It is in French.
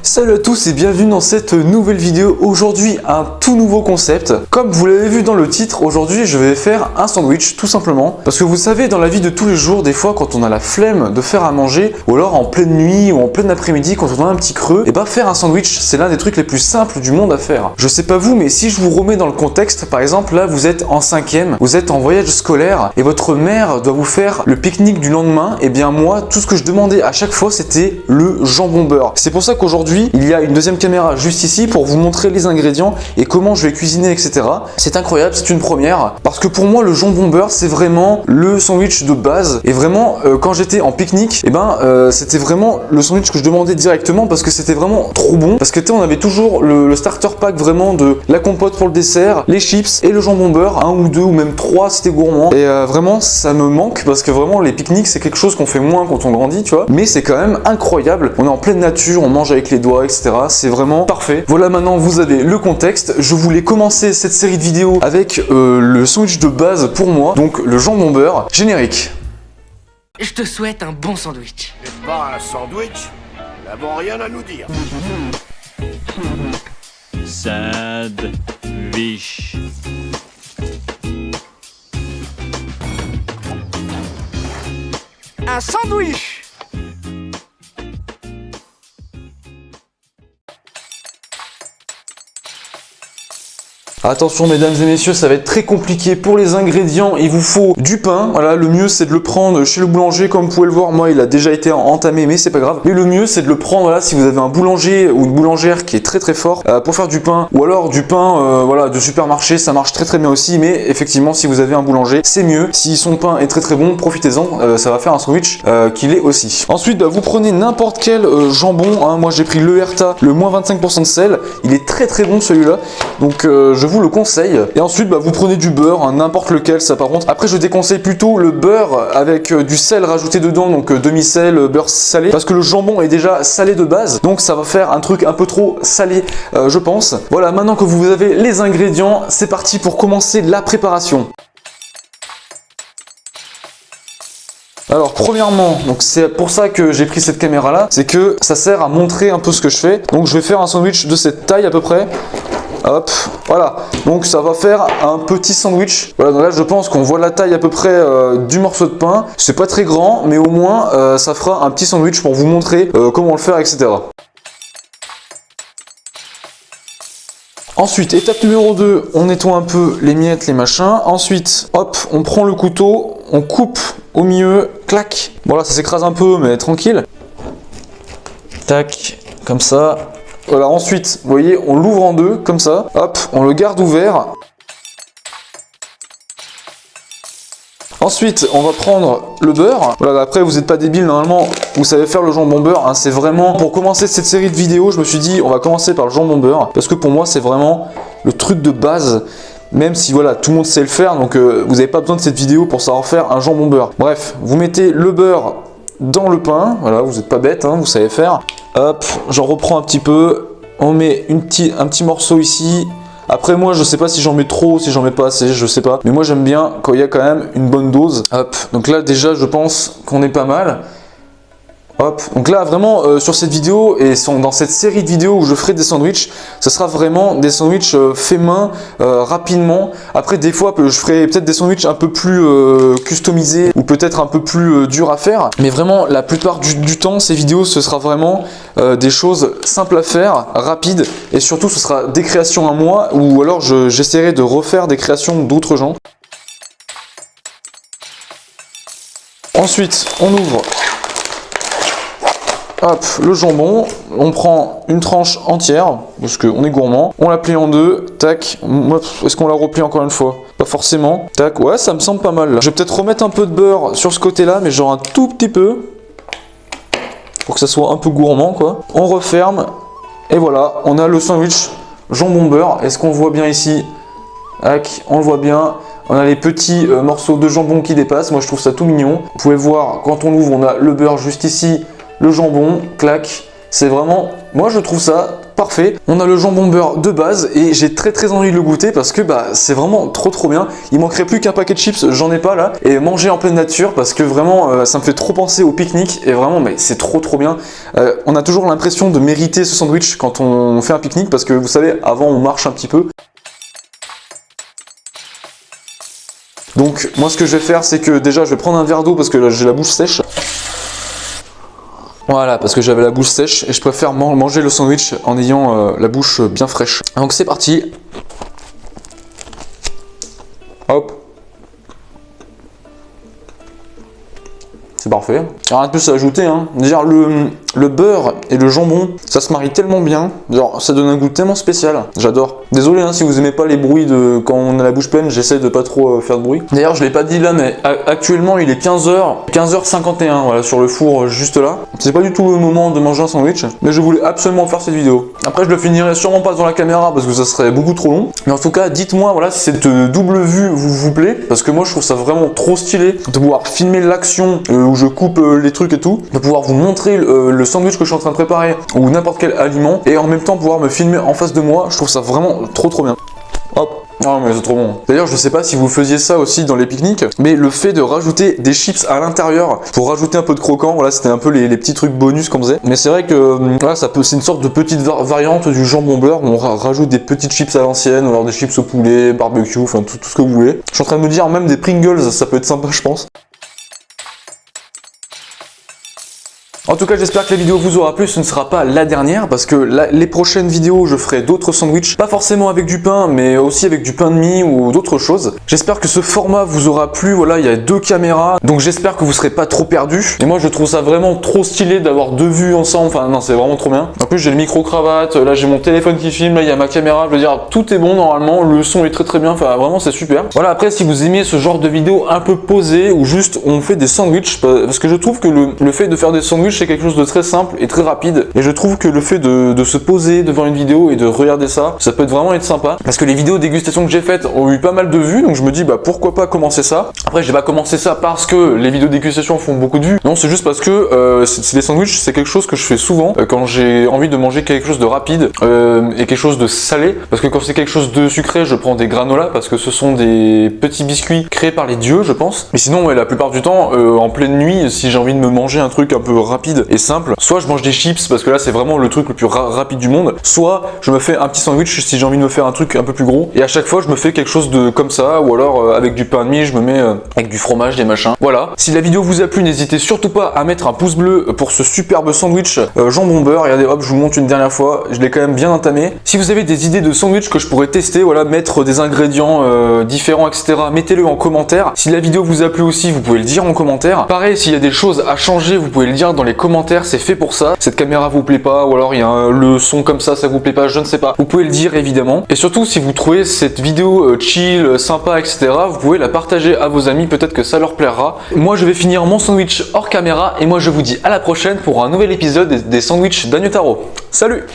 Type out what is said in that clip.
Salut à tous et bienvenue dans cette nouvelle vidéo. Aujourd'hui un tout nouveau concept. Comme vous l'avez vu dans le titre, aujourd'hui je vais faire un sandwich tout simplement. Parce que vous savez, dans la vie de tous les jours, des fois quand on a la flemme de faire à manger, ou alors en pleine nuit ou en plein après-midi quand on a un petit creux, et bah faire un sandwich c'est l'un des trucs les plus simples du monde à faire. Je sais pas vous, mais si je vous remets dans le contexte, par exemple là vous êtes en 5e, vous êtes en voyage scolaire et votre mère doit vous faire le pique-nique du lendemain, et bien moi tout ce que je demandais à chaque fois c'était le jambon beurre. C'est pour ça qu'aujourd'hui il y a une deuxième caméra juste ici pour vous montrer les ingrédients et comment je vais cuisiner, etc. C'est incroyable, c'est une première parce que pour moi le jambon beurre c'est vraiment le sandwich de base et vraiment quand j'étais en pique-nique, c'était vraiment le sandwich que je demandais directement parce que c'était vraiment trop bon, parce que on avait toujours le starter pack vraiment de la compote pour le dessert, les chips et le jambon beurre, un ou deux ou même trois c'était gourmand et vraiment ça me manque parce que vraiment les pique-niques c'est quelque chose qu'on fait moins quand on grandit, tu vois, mais c'est quand même incroyable, on est en pleine nature, on mange avec les doigts, etc. C'est vraiment parfait. Voilà, maintenant vous avez le contexte. Je voulais commencer cette série de vidéos avec le sandwich de base pour moi, donc le jambon beurre. Générique. Je te souhaite un bon sandwich. C'est pas un sandwich, nous n'avons rien à nous dire. Sandwich. Un sandwich. Attention mesdames et messieurs, ça va être très compliqué pour les ingrédients, il vous faut du pain, voilà, le mieux c'est de le prendre chez le boulanger, comme vous pouvez le voir, moi il a déjà été entamé mais c'est pas grave, mais le mieux c'est de le prendre, voilà, si vous avez un boulanger ou une boulangère qui est très fort pour faire du pain, ou alors du pain voilà, de supermarché, ça marche très bien aussi, mais effectivement si vous avez un boulanger, c'est mieux, si son pain est très bon, profitez-en, ça va faire un sandwich qu'il est aussi. Ensuite, vous prenez n'importe quel jambon, hein, moi j'ai pris le Herta, le moins 25% de sel, il est très bon celui-là, donc je vous le conseille. Et ensuite vous prenez du beurre, hein, n'importe lequel, ça par contre. Après je déconseille plutôt le beurre avec du sel rajouté dedans, donc demi-sel, beurre salé, parce que le jambon est déjà salé de base, donc ça va faire un truc un peu trop salé je pense. Voilà, maintenant que vous avez les ingrédients, c'est parti pour commencer la préparation. Alors premièrement, donc c'est pour ça que j'ai pris cette caméra là, c'est que ça sert à montrer un peu ce que je fais. Donc je vais faire un sandwich de cette taille à peu près. Hop, voilà, donc ça va faire un petit sandwich. Voilà, donc là je pense qu'on voit la taille à peu près du morceau de pain. C'est pas très grand, mais au moins ça fera un petit sandwich pour vous montrer comment le faire, etc. Ensuite, étape numéro 2, on nettoie un peu les miettes, les machins. Ensuite, hop, on prend le couteau, on coupe au milieu, clac. Voilà, ça s'écrase un peu, mais tranquille. Tac, comme ça. Voilà, ensuite, vous voyez, on l'ouvre en deux, comme ça. Hop, on le garde ouvert. Ensuite, on va prendre le beurre. Voilà, après, vous n'êtes pas débile, normalement, vous savez faire le jambon beurre. Hein, c'est vraiment, pour commencer cette série de vidéos, je me suis dit, on va commencer par le jambon beurre. Parce que pour moi, c'est vraiment le truc de base. Même si, voilà, tout le monde sait le faire. Donc, vous n'avez pas besoin de cette vidéo pour savoir faire un jambon beurre. Bref, vous mettez le beurre dans le pain. Voilà, vous n'êtes pas bête, hein, vous savez faire. Hop, j'en reprends un petit peu. On met un petit morceau ici. Après moi je sais pas si j'en mets trop, si j'en mets pas assez, je sais pas. Mais moi j'aime bien quand il y a quand même une bonne dose. Hop, donc là déjà je pense qu'on est pas mal. Hop, donc là vraiment sur cette vidéo et dans cette série de vidéos où je ferai des sandwichs, ce sera vraiment des sandwichs faits main rapidement. Après des fois je ferai peut-être des sandwichs un peu plus customisés ou peut-être un peu plus durs à faire. Mais vraiment la plupart du temps ces vidéos ce sera vraiment des choses simples à faire, rapides, et surtout ce sera des créations à moi ou alors j'essaierai de refaire des créations d'autres gens. Ensuite on ouvre. Hop, le jambon, on prend une tranche entière, parce qu'on est gourmand, on la plie en deux, tac, est-ce qu'on la replie encore une fois? Pas forcément, tac, ouais ça me semble pas mal. Je vais peut-être remettre un peu de beurre sur ce côté-là, mais genre un tout petit peu, pour que ça soit un peu gourmand quoi. On referme, et voilà, on a le sandwich jambon beurre. Est-ce qu'on voit bien ici? Tac, on le voit bien. On a les petits morceaux de jambon qui dépassent, moi je trouve ça tout mignon. Vous pouvez voir, quand on ouvre, on a le beurre juste ici, le jambon, clac, c'est vraiment, moi je trouve ça parfait. On a le jambon beurre de base et j'ai très envie de le goûter parce que c'est vraiment trop bien. Il manquerait plus qu'un paquet de chips, j'en ai pas là. Et manger en pleine nature parce que vraiment ça me fait trop penser au pique-nique et vraiment mais c'est trop bien. On a toujours l'impression de mériter ce sandwich quand on fait un pique-nique parce que vous savez, avant on marche un petit peu. Donc moi ce que je vais faire c'est que déjà je vais prendre un verre d'eau parce que là j'ai la bouche sèche. Voilà, parce que j'avais la bouche sèche et je préfère manger le sandwich en ayant la bouche bien fraîche. Donc c'est parti. Hop. C'est parfait. Rien de plus à ajouter, hein. Déjà le beurre et le jambon, ça se marie tellement bien. Genre, ça donne un goût tellement spécial. J'adore. Désolé si vous aimez pas les bruits de quand on a la bouche pleine, j'essaie de pas trop faire de bruit. D'ailleurs, je l'ai pas dit là, mais actuellement il est 15h51, voilà, sur le four juste là. C'est pas du tout le moment de manger un sandwich, mais je voulais absolument faire cette vidéo. Après, je le finirai sûrement pas dans la caméra parce que ça serait beaucoup trop long. Mais en tout cas, dites-moi voilà si cette double vue vous plaît, parce que moi je trouve ça vraiment trop stylé de pouvoir filmer l'action où je coupe les trucs et tout, de pouvoir vous montrer le sandwich que je suis en train de préparer ou n'importe quel aliment et en même temps pouvoir me filmer en face de moi. Je trouve ça vraiment trop bien. Hop. Ah mais c'est trop bon. D'ailleurs je sais pas si vous faisiez ça aussi dans les pique-niques, mais le fait de rajouter des chips à l'intérieur pour rajouter un peu de croquant, voilà c'était un peu les petits trucs bonus qu'on faisait. Mais c'est vrai que voilà, c'est une sorte de petite variante du jambon beurre où on rajoute des petites chips à l'ancienne, ou alors des chips au poulet, barbecue, enfin tout ce que vous voulez. Je suis en train de me dire même des Pringles, ça peut être sympa je pense. En tout cas, j'espère que la vidéo vous aura plu. Ce ne sera pas la dernière parce que les prochaines vidéos, je ferai d'autres sandwichs. Pas forcément avec du pain, mais aussi avec du pain de mie ou d'autres choses. J'espère que ce format vous aura plu. Voilà, il y a 2 caméras. Donc j'espère que vous serez pas trop perdus. Et moi, je trouve ça vraiment trop stylé d'avoir 2 vues ensemble. Enfin, non, c'est vraiment trop bien. En plus, j'ai le micro-cravate. Là, j'ai mon téléphone qui filme. Là, il y a ma caméra. Je veux dire, tout est bon normalement. Le son est très bien. Enfin, vraiment, c'est super. Voilà, après, si vous aimez ce genre de vidéo un peu posée où juste on fait des sandwichs, parce que je trouve que le fait de faire des sandwichs, c'est quelque chose de très simple et très rapide, et je trouve que le fait de se poser devant une vidéo et de regarder ça peut vraiment être sympa, parce que les vidéos dégustation que j'ai faites ont eu pas mal de vues, donc je me dis pourquoi pas commencer ça. Après j'ai pas commencé ça parce que les vidéos dégustation font beaucoup de vues, non c'est juste parce que les sandwichs c'est quelque chose que je fais souvent quand j'ai envie de manger quelque chose de rapide et quelque chose de salé, parce que quand c'est quelque chose de sucré je prends des granolas parce que ce sont des petits biscuits créés par les dieux je pense, mais sinon la plupart du temps en pleine nuit si j'ai envie de me manger un truc un peu rapide et simple, soit je mange des chips parce que là c'est vraiment le truc le plus rapide du monde, soit je me fais un petit sandwich si j'ai envie de me faire un truc un peu plus gros, et à chaque fois je me fais quelque chose de comme ça, ou alors avec du pain de mie je me mets avec du fromage, des machins. Voilà, si la vidéo vous a plu n'hésitez surtout pas à mettre un pouce bleu pour ce superbe sandwich jambon beurre. Regardez, hop, je vous montre une dernière fois, je l'ai quand même bien entamé. Si vous avez des idées de sandwich que je pourrais tester, voilà, mettre des ingrédients différents etc, mettez-le en commentaire. Si la vidéo vous a plu aussi vous pouvez le dire en commentaire. Pareil, s'il y a des choses à changer vous pouvez le dire dans les commentaires, c'est fait pour ça. Cette caméra vous plaît pas, ou alors il y a le son comme ça vous plaît pas, je ne sais pas. Vous pouvez le dire évidemment. Et surtout si vous trouvez cette vidéo chill, sympa, etc. vous pouvez la partager à vos amis, peut-être que ça leur plaira. Moi je vais finir mon sandwich hors caméra et moi je vous dis à la prochaine pour un nouvel épisode des sandwichs d'Agneau Taro. Salut!